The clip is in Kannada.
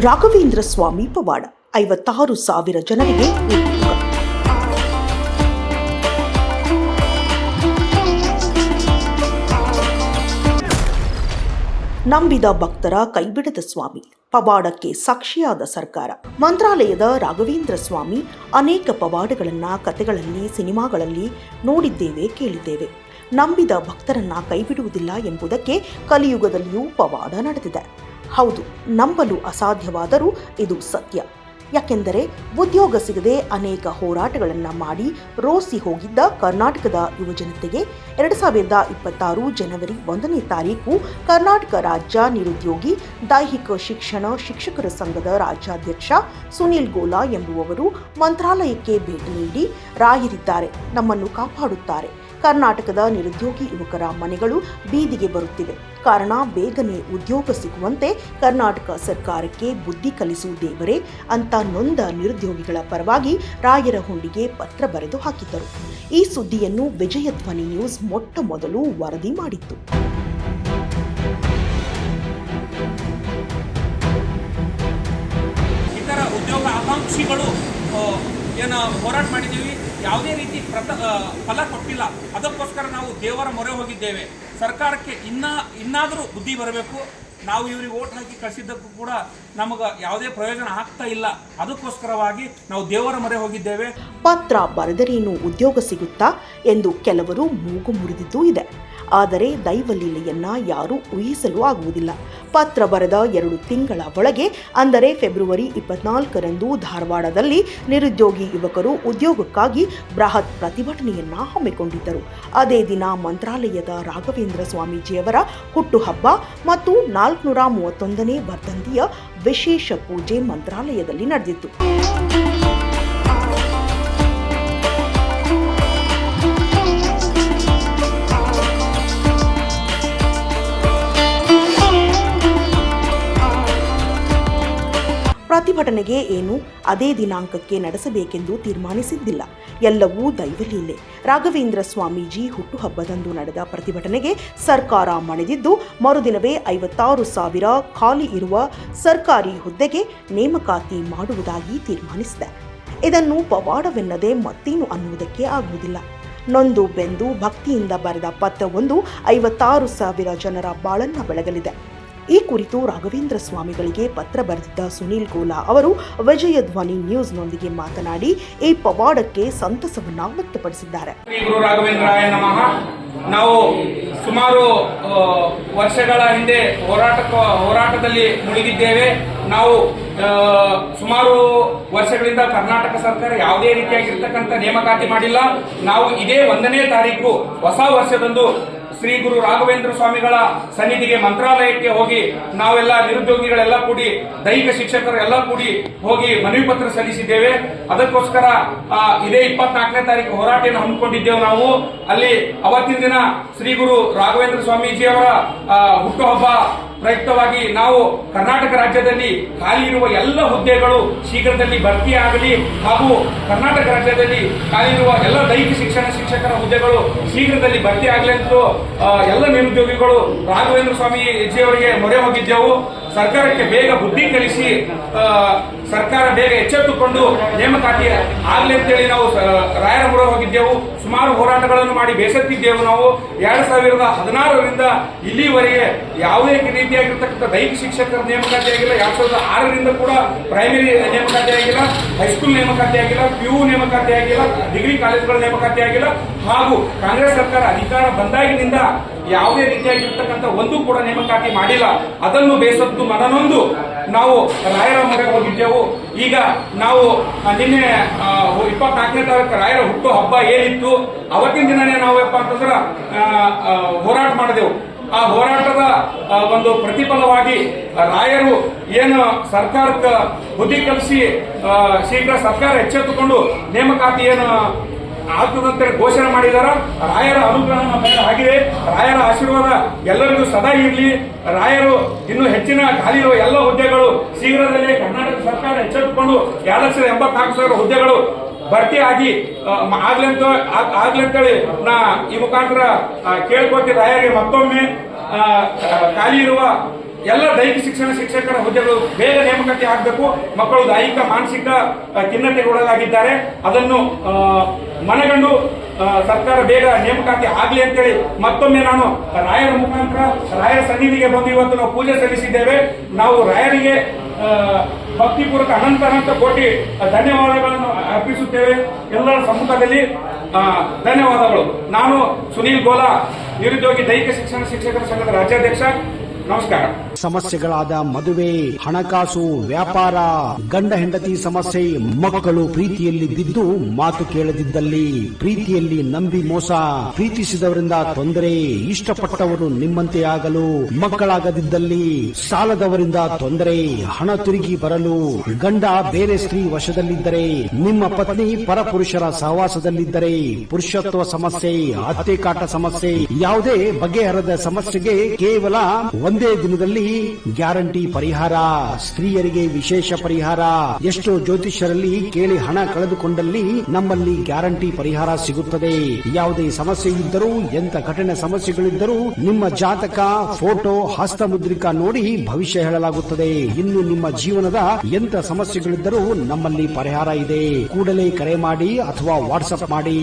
ರಾಘವೇಂದ್ರ ಸ್ವಾಮಿ ಪವಾಡ 56,000 ಜನರಿಗೆ ಉದ್ಯೋಗ. ನಂಬಿದ ಭಕ್ತರ ಕೈಬಿಡದ ಸ್ವಾಮಿ, ಪವಾಡಕ್ಕೆ ಸಾಕ್ಷಿಯಾದ ಸರ್ಕಾರ. ಮಂತ್ರಾಲಯದ ರಾಘವೇಂದ್ರ ಸ್ವಾಮಿ ಅನೇಕ ಪವಾಡಗಳನ್ನು ಕಥೆಗಳಲ್ಲಿ, ಸಿನಿಮಾಗಳಲ್ಲಿ ನೋಡಿದ್ದೇವೆ, ಕೇಳಿದ್ದೇವೆ. ನಂಬಿದ ಭಕ್ತರನ್ನ ಕೈಬಿಡುವುದಿಲ್ಲ ಎಂಬುದಕ್ಕೆ ಕಲಿಯುಗದಲ್ಲಿಯೂ ಪವಾಡ ನಡೆದಿದೆ. ಹೌದು, ನಂಬಲು ಅಸಾಧ್ಯವಾದರೂ ಇದು ಸತ್ಯ. ಯಾಕೆಂದರೆ ಉದ್ಯೋಗ ಸಿಗದೆ ಅನೇಕ ಹೋರಾಟಗಳನ್ನು ಮಾಡಿ ರೋಸಿ ಹೋಗಿದ್ದ ಕರ್ನಾಟಕದ ಯುವಜನತೆಗೆ 2026 ಜನವರಿ 1ನೇ ತಾರೀಕು ಕರ್ನಾಟಕ ರಾಜ್ಯ ನಿರುದ್ಯೋಗಿ ದೈಹಿಕ ಶಿಕ್ಷಣ ಶಿಕ್ಷಕರ ಸಂಘದ ರಾಜ್ಯಾಧ್ಯಕ್ಷ ಸುನೀಲ್ ಗೋಲಾ ಎಂಬುವವರು ಮಂತ್ರಾಲಯಕ್ಕೆ ಭೇಟಿ ನೀಡಿ ರಾಯರಿದ್ದಾರೆ, ನಮ್ಮನ್ನು ಕಾಪಾಡುತ್ತಾರೆ. ಕರ್ನಾಟಕದ ನಿರುದ್ಯೋಗಿ ಯುವಕರ ಮನೆಗಳು ಬೀದಿಗೆ ಬರುತ್ತಿವೆ. ಕಾರಣ ಬೇಗನೆ ಉದ್ಯೋಗ ಸಿಗುವಂತೆ ಕರ್ನಾಟಕ ಸರ್ಕಾರಕ್ಕೆ ಬುದ್ಧಿ ಕಲಿಸು ದೇವರೇ ಅಂತ ನೊಂದ ನಿರುದ್ಯೋಗಿಗಳ ಪರವಾಗಿ ರಾಯರ ಹುಂಡಿಗೆ ಪತ್ರ ಬರೆದು ಹಾಕಿದ್ದರು. ಈ ಸುದ್ದಿಯನ್ನು ವಿಜಯಧ್ವನಿ ನ್ಯೂಸ್ ಮೊಟ್ಟ ಮೊದಲು ವರದಿ ಮಾಡಿತ್ತು. ಇತರ ಉದ್ಯೋಗ ಆಕಾಂಕ್ಷಿಗಳು ಏನು ಹೋರಾಟ ಮಾಡಿದ್ದೀವಿ, ಯಾವುದೇ ರೀತಿ ಫಲ ಕೊಟ್ಟಿಲ್ಲ. ಅದಕ್ಕೋಸ್ಕರ ನಾವು ದೇವರ ಮೊರೆ ಹೋಗಿದ್ದೇವೆ. ಸರ್ಕಾರಕ್ಕೆ ಇನ್ನಾದರೂ ಬುದ್ಧಿ ಬರಬೇಕು. ನಾವು ಇವರಿಗೆ ಓಟ್ ಹಾಕಿ ಕಳಿಸಿದ್ದಕ್ಕೂ ಕೂಡ ನಮಗೆ ಯಾವುದೇ ಪ್ರಯೋಜನ ಆಗ್ತಾ ಇಲ್ಲ. ಅದಕ್ಕೋಸ್ಕರವಾಗಿ ನಾವು ದೇವರ ಮೊರೆ ಹೋಗಿದ್ದೇವೆ. ಪತ್ರ ಬರೆದರೇನು ಉದ್ಯೋಗ ಸಿಗುತ್ತಾ ಎಂದು ಕೆಲವರು ಮೂಗು ಮುರಿದಿದ್ದೂ ಇದೆ. ಆದರೆ ದೈವಲೀಲೆಯನ್ನ ಯಾರೂ ಊಹಿಸಲು ಆಗುವುದಿಲ್ಲ. ಪತ್ರ ಬರೆದ 2 ತಿಂಗಳ ಒಳಗೆ, ಅಂದರೆ ಫೆಬ್ರವರಿ 24ರಂದು ಧಾರವಾಡದಲ್ಲಿ ನಿರುದ್ಯೋಗಿ ಯುವಕರು ಉದ್ಯೋಗಕ್ಕಾಗಿ ಬೃಹತ್ ಪ್ರತಿಭಟನೆಯನ್ನ ಹಮ್ಮಿಕೊಂಡಿದ್ದರು. ಅದೇ ದಿನ ಮಂತ್ರಾಲಯದ ರಾಘವೇಂದ್ರ ಸ್ವಾಮೀಜಿಯವರ ಹುಟ್ಟುಹಬ್ಬ ಮತ್ತು 431ನೇ ವರ್ಧಂತಿಯ ವಿಶೇಷ ಪೂಜೆ ಮಂತ್ರಾಲಯದಲ್ಲಿ ನಡೆದಿತ್ತು. ಪ್ರತಿಭಟನೆಗೆ ಏನು ಅದೇ ದಿನಾಂಕಕ್ಕೆ ನಡೆಸಬೇಕೆಂದು ತೀರ್ಮಾನಿಸಿದ್ದಿಲ್ಲ. ಎಲ್ಲವೂ ದೈವಲೀಲೆ. ರಾಘವೇಂದ್ರ ಸ್ವಾಮೀಜಿ ಹುಟ್ಟುಹಬ್ಬದಂದು ನಡೆದ ಪ್ರತಿಭಟನೆಗೆ ಸರ್ಕಾರ ಮಣಿದಿದ್ದು, ಮರುದಿನವೇ 56,000 ಖಾಲಿ ಇರುವ ಸರ್ಕಾರಿ ಹುದ್ದೆಗೆ ನೇಮಕಾತಿ ಮಾಡುವುದಾಗಿ ತೀರ್ಮಾನಿಸಿದೆ. ಇದನ್ನು ಪವಾಡವೆನ್ನದೆ ಮತ್ತೇನು ಅನ್ನುವುದಕ್ಕೆ ಆಗುವುದಿಲ್ಲ. ನೊಂದು ಬೆಂದು ಭಕ್ತಿಯಿಂದ ಬರೆದ ಪತ್ರವೊಂದು 56,000 ಜನರ ಬಾಳನ್ನ ಬೆಳಗಲಿದೆ. ಈ ಕುರಿತು ರಾಘವೇಂದ್ರ ಸ್ವಾಮಿಗಳಿಗೆ ಪತ್ರ ಬರೆದಿದ್ದ ಸುನೀಲ್ ಗೋಲಾ ಅವರು ವಿಜಯಧ್ವನಿ ನ್ಯೂಸ್ನೊಂದಿಗೆ ಮಾತನಾಡಿ ಈ ಪವಾಡಕ್ಕೆ ಸಂತಸವನ್ನ ವ್ಯಕ್ತಪಡಿಸಿದ್ದಾರೆ. ನಾವು ಸುಮಾರು ವರ್ಷಗಳ ಹಿಂದೆ ಹೋರಾಟದಲ್ಲಿ ಮುಳುಗಿದ್ದೇವೆ. ನಾವು ಸುಮಾರು ವರ್ಷಗಳಿಂದ ಕರ್ನಾಟಕ ಸರ್ಕಾರ ಯಾವುದೇ ರೀತಿಯಾಗಿರ್ತಕ್ಕಂಥ ನೇಮಕಾತಿ ಮಾಡಿಲ್ಲ. ನಾವು ಇದೇ 1ನೇ ತಾರೀಕು ಹೊಸ ವರ್ಷದಂದು ಶ್ರೀ ಗುರು ರಾಘವೇಂದ್ರ ಸ್ವಾಮಿಗಳ ಸನ್ನಿಧಿಗೆ ಮಂತ್ರಾಲಯಕ್ಕೆ ಹೋಗಿ ನಾವೆಲ್ಲ ನಿರುದ್ಯೋಗಿಗಳೆಲ್ಲ ಕೂಡಿ, ದೈಹಿಕ ಶಿಕ್ಷಕರು ಎಲ್ಲ ಕೂಡಿ ಹೋಗಿ ಮನವಿ ಪತ್ರ ಸಲ್ಲಿಸಿದ್ದೇವೆ. ಅದಕ್ಕೋಸ್ಕರ ಇದೇ 24ನೇ ತಾರೀಕು ಹೋರಾಟವನ್ನು ಹಮ್ಮಿಕೊಂಡಿದ್ದೇವೆ. ನಾವು ಅಲ್ಲಿ ಅವತ್ತಿನ ದಿನ ಶ್ರೀ ಗುರು ರಾಘವೇಂದ್ರ ಸ್ವಾಮೀಜಿಯವರ ಹುಟ್ಟುಹಬ್ಬ ಪ್ರಯುಕ್ತವಾಗಿ ನಾವು ಕರ್ನಾಟಕ ರಾಜ್ಯದಲ್ಲಿ ಖಾಲಿ ಇರುವ ಎಲ್ಲ ಹುದ್ದೆಗಳು ಶೀಘ್ರದಲ್ಲಿ ಭರ್ತಿಯಾಗಲಿ ಹಾಗೂ ಕರ್ನಾಟಕ ರಾಜ್ಯದಲ್ಲಿ ಖಾಲಿ ಇರುವ ಎಲ್ಲ ದೈಹಿಕ ಶಿಕ್ಷಣ ಶಿಕ್ಷಕರ ಹುದ್ದೆಗಳು ಶೀಘ್ರದಲ್ಲಿ ಭರ್ತಿಯಾಗಲಿ ಅಂತ ಎಲ್ಲ ನಿರುದ್ಯೋಗಿಗಳು ರಾಘವೇಂದ್ರ ಸ್ವಾಮೀಜಿಯವರಿಗೆ ಮೊರೆ ಹೋಗಿದ್ದೆವು. ಸರ್ಕಾರಕ್ಕೆ ಬೇಗ ಬುದ್ಧಿ ಕಲಿಸಿ ಸರ್ಕಾರ ಬೇಗ ಎಚ್ಚೆತ್ತುಕೊಂಡು ನೇಮಕಾತಿ ಆಗಲಿ ಅಂತೇಳಿ ನಾವು ರಾಯರ ಮೊರೆ ಹೋಗಿದ್ದೆವು. ಸುಮಾರು ಹೋರಾಟಗಳನ್ನು ಮಾಡಿ ಬೇಸತ್ತಿದ್ದೆವು. ನಾವು 2016ರಿಂದ ಇಲ್ಲಿವರೆಗೆ ಯಾವುದೇ ರೀತಿಯಾಗಿರ್ತಕ್ಕಂಥ ದೈಹಿಕ ಶಿಕ್ಷಕರ ನೇಮಕಾತಿ ಆಗಿಲ್ಲ. 2006ರಿಂದ ಕೂಡ ಪ್ರೈಮರಿ ನೇಮಕಾತಿ ಆಗಿಲ್ಲ, ಹೈಸ್ಕೂಲ್ ನೇಮಕಾತಿ ಆಗಿಲ್ಲ, PU ನೇಮಕಾತಿ ಆಗಿಲ್ಲ, ಡಿಗ್ರಿ ಕಾಲೇಜುಗಳ ನೇಮಕಾತಿ ಆಗಿಲ್ಲ. ಹಾಗೂ ಕಾಂಗ್ರೆಸ್ ಸರ್ಕಾರ ಅಧಿಕಾರ ಬಂದಾಗಿನಿಂದ ಯಾವುದೇ ರೀತಿಯಾಗಿರ್ತಕ್ಕಂಥ ಒಂದು ಕೂಡ ನೇಮಕಾತಿ ಮಾಡಿಲ್ಲ. ಅದನ್ನು ಬೇಸತ್ತು ಮನನೊಂದು ನಾವು ರಾಯರ ಮೊರೆ ಹೋಗಿದ್ದೆವು. ಈಗ ನಾವು ನಿನ್ನೆ 24ನೇ ತಾರೀಕು ರಾಯರ ಹುಟ್ಟು ಹಬ್ಬ ಏನಿತ್ತು ಅವತ್ತಿನ ದಿನನೇ ನಾವು ಅಂತಂದ್ರೆ ಹೋರಾಟ ಮಾಡಿದೆವು. ಆ ಹೋರಾಟದ ಒಂದು ಪ್ರತಿಫಲವಾಗಿ ರಾಯರು ಏನು ಸರ್ಕಾರಕ್ಕೆ ಬುದ್ಧಿ ಕಲಿಸಿ ಶೀಘ್ರ ಸರ್ಕಾರ ಎಚ್ಚೆತ್ತುಕೊಂಡು ನೇಮಕಾತಿ ಏನು ಆಗ್ತದಂತೆ ಘೋಷಣೆ ಮಾಡಿದಾರ. ರಾಯರ ಅನುಗ್ರಹ ನಮ್ಮ ಮೇಲೆ ಆಗಿದೆ. ರಾಯರ ಆಶೀರ್ವಾದ ಎಲ್ಲರಿಗೂ ಸದಾ ಇರಲಿ. ರಾಯರು ಇನ್ನು ಹೆಚ್ಚಿನ ಖಾಲಿ ಇರುವ ಎಲ್ಲ ಹುದ್ದೆಗಳು ಶೀಘ್ರದಲ್ಲೇ ಕರ್ನಾಟಕ ಸರ್ಕಾರ ಎಚ್ಚೆತ್ತುಕೊಂಡು 2,84,000 ಹುದ್ದೆಗಳು ಭರ್ತಿ ಆಗಿ ಆಗ್ಲಂತೇಳಿ ನಾ ಈ ಮುಖಾಂತರ ಕೇಳ್ಕೊತೀನಿ ರಾಯರಿಗೆ ಮತ್ತೊಮ್ಮೆ ಖಾಲಿ ಇರುವ ಎಲ್ಲ ದೈಹಿಕ ಶಿಕ್ಷಣ ಶಿಕ್ಷಕರ ಹುದ್ದೆಗಳು ಬೇಗ ನೇಮಕಾತಿ ಆಗಬೇಕು. ಮಕ್ಕಳು ದೈಹಿಕ ಮಾನಸಿಕ ಖಿನ್ನತೆಗೆ ಒಳಗಾಗಿದ್ದಾರೆ. ಅದನ್ನು ಮನಗಂಡು ಸರ್ಕಾರ ಬೇಗ ನೇಮಕಾತಿ ಆಗಲಿ ಅಂತೇಳಿ ಮತ್ತೊಮ್ಮೆ ನಾನು ರಾಯರ ಮುಖಾಂತರ ರಾಯರ ಸನ್ನಿಧಿಗೆ ಬಂದು ಇವತ್ತು ನಾವು ಪೂಜೆ ಸಲ್ಲಿಸಿದ್ದೇವೆ. ನಾವು ರಾಯರಿಗೆ ಭಕ್ತಿಪೂರ್ವಕ ಅನಂತ ಕೋಟಿ ಧನ್ಯವಾದಗಳನ್ನು ಅರ್ಪಿಸುತ್ತೇವೆ. ಎಲ್ಲರ ಸಮ್ಮುಖದಲ್ಲಿ ಧನ್ಯವಾದಗಳು. ನಾನು ಸುನೀಲ್ ಗೋಲಾ, ನಿರುದ್ಯೋಗಿ ದೈಹಿಕ ಶಿಕ್ಷಣ ಶಿಕ್ಷಕರ ಸಂಘದ ರಾಜ್ಯಾಧ್ಯಕ್ಷ. ನಮಸ್ಕಾರ. ಸಮಸ್ಯೆಗಳಾದ ಮದುವೆ, ಹಣಕಾಸು, ವ್ಯಾಪಾರ, ಗಂಡ ಹೆಂಡತಿ ಸಮಸ್ಯೆ, ಮಕ್ಕಳು ಪ್ರೀತಿಯಲ್ಲಿ ಬಿದ್ದು ಮಾತು ಕೇಳದಿದ್ದಲ್ಲಿ, ಪ್ರೀತಿಯಲ್ಲಿ ನಂಬಿ ಮೋಸ, ಪ್ರೀತಿಸಿದವರಿಂದ ತೊಂದರೆ, ಇಷ್ಟಪಟ್ಟವರು ನಿಮ್ಮಂತೆ ಆಗಲು ಮಕ್ಕಳಾಗದಿದ್ದಲ್ಲಿ, ಸಾಲದವರಿಂದ ತೊಂದರೆ, ಹಣ ತಿರುಗಿ ಬರಲು, ಗಂಡ ಬೇರೆ ಸ್ತ್ರೀ ವಶದಲ್ಲಿದ್ದರೆ, ನಿಮ್ಮ ಪತ್ನಿ ಪರಪುರುಷರ ಸಹವಾಸದಲ್ಲಿದ್ದರೆ, ಪುರುಷತ್ವ ಸಮಸ್ಯೆ, ಅತ್ತೆ ಕಾಟ ಸಮಸ್ಯೆ, ಯಾವುದೇ ಬಗೆಹರದ ಸಮಸ್ಯೆಗೆ ಕೇವಲ ಒಂದೇ ದಿನದಲ್ಲಿ ಗ್ಯಾರಂಟಿ ಪರಿಹಾರ. ಸ್ತ್ರೀಯರಿಗೆ ವಿಶೇಷ ಪರಿಹಾರ. ಎಷ್ಟೋ ಜ್ಯೋತಿಷ್ಯರಲ್ಲಿ ಕೇಳಿ ಹಣ ಕಳೆದುಕೊಂಡಲ್ಲಿ ನಮ್ಮಲ್ಲಿ ಗ್ಯಾರಂಟಿ ಪರಿಹಾರ ಸಿಗುತ್ತದೆ. ಯಾವುದೇ ಸಮಸ್ಯೆ ಇದ್ದರೂ, ಎಂತ ಕಠಿಣ ಸಮಸ್ಯೆಗಳಿದ್ದರೂ ನಿಮ್ಮ ಜಾತಕ, ಫೋಟೋ, ಹಸ್ತಮುದ್ರಿಕಾ ನೋಡಿ ಭವಿಷ್ಯ ಹೇಳಲಾಗುತ್ತದೆ. ಇನ್ನು ನಿಮ್ಮ ಜೀವನದ ಎಂತ ಸಮಸ್ಯೆಗಳಿದ್ದರೂ ನಮ್ಮಲ್ಲಿ ಪರಿಹಾರ ಇದೆ. ಕೂಡಲೇ ಕರೆ ಮಾಡಿ ಅಥವಾ ವಾಟ್ಸ್ಆಪ್ ಮಾಡಿ.